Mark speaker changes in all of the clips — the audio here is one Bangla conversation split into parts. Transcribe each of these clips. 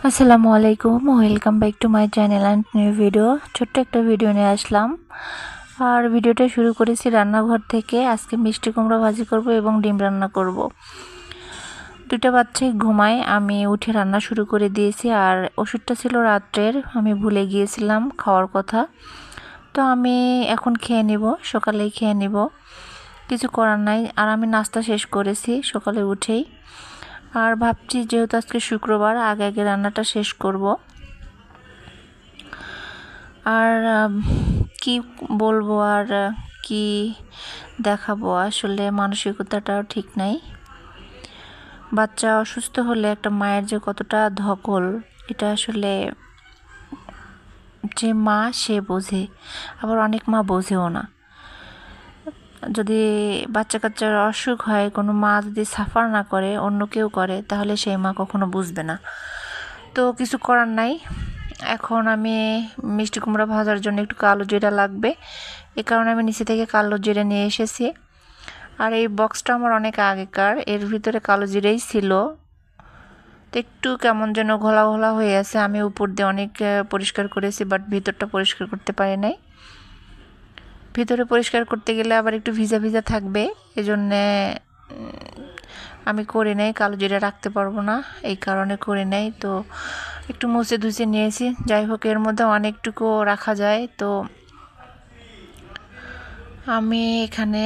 Speaker 1: আসসালামু আলাইকুম, welcome back to my channel and new video. ছোট্ট একটা ভিডিও নিয়ে আসলাম আর ভিডিওটা শুরু করেছি রান্নাঘর থেকে। আজকে মিষ্টি কুমড়া ভাজি করব এবং ডিম রান্না করব। দুটো বাচ্চাই ঘুমায়, আমি উঠে রান্না শুরু করে দিয়েছি। আর ওষুধটা ছিল রাত্রের, আমি ভুলে গিয়েছিলাম খাওয়ার কথা। তো আমি এখন খেয়ে নিব, সকালেই খেয়ে নিব, কিছু করার নাই। আর আমি নাস্তা শেষ করেছি সকালে উঠেই। আর ভাবছি যেহেতু আজকে শুক্রবার, আগে আগে রান্নাটা শেষ করব। আর কি বলবো আর কি দেখাবো, আসলে মানসিকতাটাও ঠিক নাই। বাচ্চা অসুস্থ হলে একটা মায়ের যে কতটা ধকল, এটা আসলে যে মা সে বোঝে, আবার অনেক মা বোঝেও না। যদি বাচ্চা কাচ্চার অসুখ হয়, কোনো মা যদি সাফার না করে, অন্য কেউ করে, তাহলে সেই মা কখনো বুঝবে না। তো কিছু করার নাই। এখন আমি মিষ্টি কুমড়া ভাজার জন্য একটু কালো জিরা লাগবে, এ কারণে আমি নিচে থেকে কালো জিরা নিয়ে এসেছি। আর এই বক্সটা আমার অনেক আগেকার, এর ভিতরে কালো জিরাই ছিল। তো একটু কেমন যেন ঘোলা ঘোলা হয়ে আছে। আমি উপর দিয়ে অনেক পরিষ্কার করেছি, বাট ভিতরটা পরিষ্কার করতে পারি নাই। ভিতরে পরিষ্কার করতে গেলে আবার একটু ভিজা ভিজা থাকবে, এজন্যে আমি করে নেই। কালো জিরা রাখতে পারবো না, এই কারণে করে নেই। তো একটু মুছে ধুচে নিয়েছি। যাই হোক, এর মধ্যে অনেকটুকু রাখা যায়, তো আমি এখানে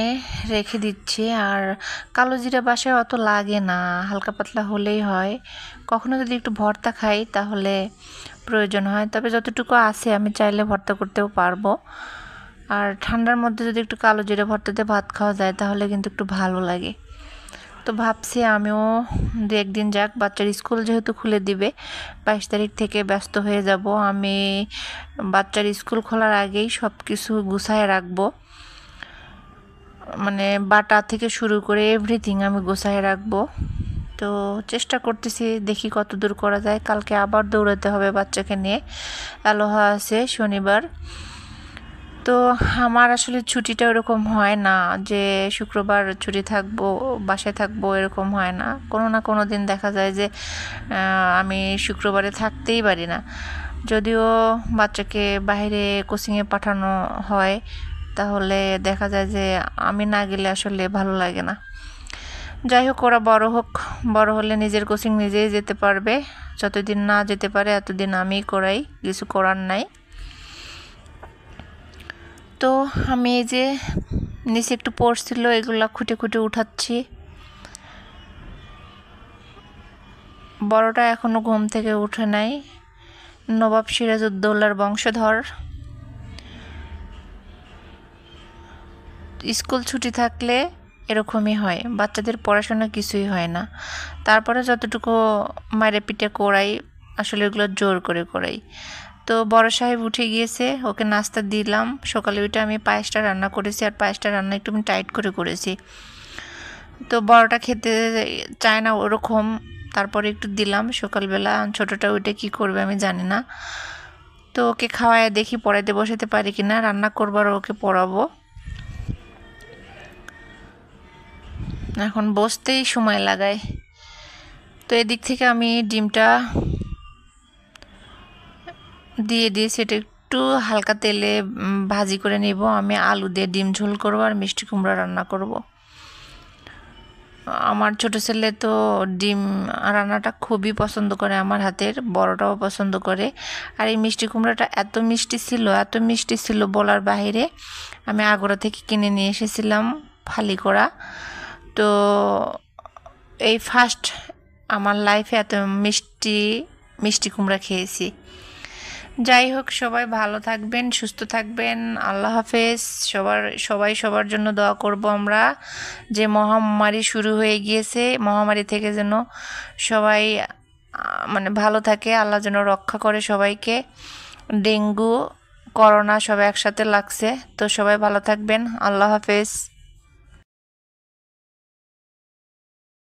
Speaker 1: রেখে দিচ্ছি। আর কালো জিরা বাসায় অত লাগে না, হালকা পাতলা হলেই হয়। কখনো যদি একটু ভর্তা খাই তাহলে প্রয়োজন হয়, তবে যতটুকু আছে আমি চাইলে ভর্তা করতেও পারবো। আর ঠান্ডার মধ্যে যদি একটু কালো জিরা ভর্তাতে ভাত খাওয়া যায় তাহলে কিন্তু একটু ভালো লাগে। তো ভাবছি আমিও দু একদিন যাক, বাচ্চার স্কুল যেহেতু খুলে দিবে, 22 তারিখ থেকে ব্যস্ত হয়ে যাব। আমি বাচ্চার স্কুল খোলার আগেই সব কিছু গুছায় রাখবো, মানে বাটা থেকে শুরু করে এভরিথিং আমি গোছায় রাখবো। তো চেষ্টা করতেছি, দেখি কত দূর করা যায়। কালকে আবার দৌড়াতে হবে বাচ্চাকে নিয়ে, আলোহা আছে শনিবার। তো আমার আসলে ছুটিটা ওরকম হয় না যে শুক্রবার ছুটি থাকবো, বাসায় থাকবো, এরকম হয় না। কোনো না কোনো দিন দেখা যায় যে আমি শুক্রবারে থাকতেই পারি না। যদিও বাচ্চাকে বাইরে কোচিংয়ে পাঠানো হয়, তাহলে দেখা যায় যে আমি না গেলে আসলে ভালো লাগে না। যাই হোক, ওরা বড় হোক, বড় হলে নিজের কোচিং নিজেই যেতে পারবে। যতদিন না যেতে পারে এতদিন আমিই করাই, কিছু করার নাই। তো আমি এই যে নিচে একটু পড়ছিল, এগুলা খুঁটে খুঁটে উঠাচ্ছি। বড়টা এখনো ঘুম থেকে উঠে নাই, নবাব সিরাজউদ্দৌলার বংশধর। স্কুল ছুটি থাকলে এরকমই হয়, বাচ্চাদের পড়াশোনা কিছুই হয় না। তারপরে যতটুকু মায়ের পিঠে করাই, আসলে এগুলো জোর করে করাই। তো বড় সাহেব উঠে গিয়েছে, ওকে নাস্তা দিলাম। সকালে উঠে আমি পায়েসটা রান্না করেছি, আর পায়েসটা রান্না একটু আমি টাইট করে করেছি। তো বড়টা খেতে চায় না ওরকম, তারপরে একটু দিলাম সকালবেলা। ছোটটা উঠে কি করবে আমি জানি না। তো ওকে খাওয়ায় দেখি পড়াইতে বসাতে পারি কিনা, রান্না করবার ওকে পড়াবো। এখন বসতেই সময় লাগায়। তো এদিক থেকে আমি ডিমটা দিয়ে দিয়েছি, এটা একটু হালকা তেলে ভাজি করে নিব। আমি আলু দিয়ে ডিম ঝোল করবো আর মিষ্টি কুমড়া রান্না করব। আমার ছোট ছেলে তো ডিম রান্নাটা খুবই পছন্দ করে, আমার হাতের। বড়টাও পছন্দ করে। আর এই মিষ্টি কুমড়াটা এত মিষ্টি ছিল, এত মিষ্টি ছিল বলার বাইরে। আমি আগরা থেকে কিনে নিয়ে এসেছিলাম ফালি করা। তো এই ফার্স্ট আমার লাইফে এত মিষ্টি মিষ্টি কুমড়া খেয়েছি। যাই হোক, সবাই ভালো থাকবেন, সুস্থ থাকবেন। আল্লাহ হাফেজ। সবাই সবার জন্য দোয়া করব আমরা। যে মহামারী শুরু হয়ে গিয়েছে, মহামারী থেকে যেন সবাই মানে ভালো থাকে, আল্লাহ যেন রক্ষা করে সবাইকে। ডেঙ্গু, করোনা সব একসাথে লাগছে। তো সবাই ভালো থাকবেন। আল্লাহ হাফেজ।